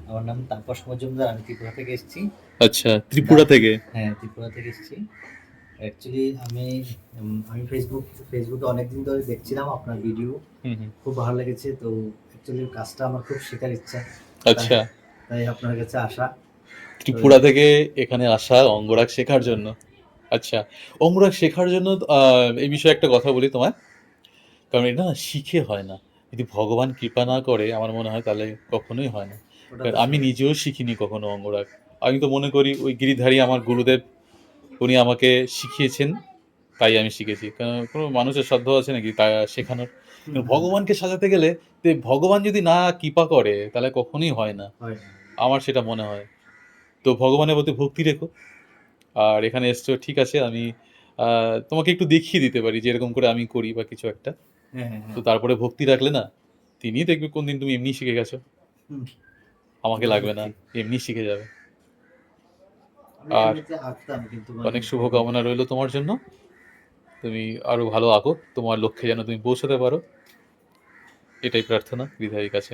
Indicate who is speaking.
Speaker 1: আমার নাম তাপস মজুমদার, আমি ত্রিপুরা থেকে এসেছি।
Speaker 2: আচ্ছা, ত্রিপুরা থেকে।
Speaker 1: হ্যাঁ, ত্রিপুরা থেকে এসেছি। অ্যাকচুয়ালি আমি ফেসবুকে অনেকদিন ধরে দেখছিলাম আপনার ভিডিও,
Speaker 2: হুম হুম।
Speaker 1: খুব ভালো লেগেছে। তো অ্যাকচুয়ালি কাজটা আমার খুব শেখার ইচ্ছা, তাই
Speaker 2: আচ্ছা,
Speaker 1: তাই আপনার কাছে আসা। তো
Speaker 2: ত্রিপুরা থেকে এখানে আসা অঙ্গরাগ শেখার জন্য। আচ্ছা, অঙ্গরাগ শেখার জন্য এই বিষয়ে একটা কথা বলি তোমায়। কারণ এটা না শিখে হয় না। যদি ভগবান কৃপা না করে আমার মনে হয় তাহলে কখনোই হয় না।
Speaker 1: ওটা
Speaker 2: কারণ
Speaker 1: তো
Speaker 2: আমি
Speaker 1: আসলে
Speaker 2: নিজেও শিখিনি কখনো অঙ্গরাগ। আমি তো মনে করি ওই গিরিধারী আমার গুরুদেব, উনি আমাকে শিখিয়েছেন, তাই আমি শিখেছি। কারণ কোনো মানুষের সাধ্য আছে নাকি তা শেখানোর?
Speaker 1: হুম,
Speaker 2: কারণ
Speaker 1: হুম,
Speaker 2: ভগবানকে সাজাতে গেলে ভগবান যদি না কৃপা করে তাহলে কখনোই হয় না।
Speaker 1: হয় না।
Speaker 2: আমার সেটা মনে হয়। তো ভগবানের প্রতি ভক্তি রেখো। আর এখানে এসছো ঠিক আছে, আমি তোমাকে একটু দেখিয়ে দিতে পারি যে এরকম করে আমি করি বা কিছু একটা।
Speaker 1: হ্যাঁ, হ্যাঁ,
Speaker 2: তো
Speaker 1: হ্যাঁ।
Speaker 2: তারপরে ভক্তি রাখলে না, তিনিই দেখবে কোনদিন তুমি এমনি শিখে গেছো।
Speaker 1: হুম,
Speaker 2: আমাকে
Speaker 1: এটা
Speaker 2: লাগবে না,
Speaker 1: সত্যি।
Speaker 2: এমনি শিখে যাবে।
Speaker 1: আমি
Speaker 2: আর
Speaker 1: এমনিতে আঁকতাম কিন্তু মানে
Speaker 2: অনেক
Speaker 1: এখন
Speaker 2: শুভকামনা রইলো তোমার জন্য। তুমি আরো ভালো আঁকো, তোমার লক্ষ্যে যেন তুমি পৌঁছাতে পারো, এটাই প্রার্থনা বিধায়ীর কাছে।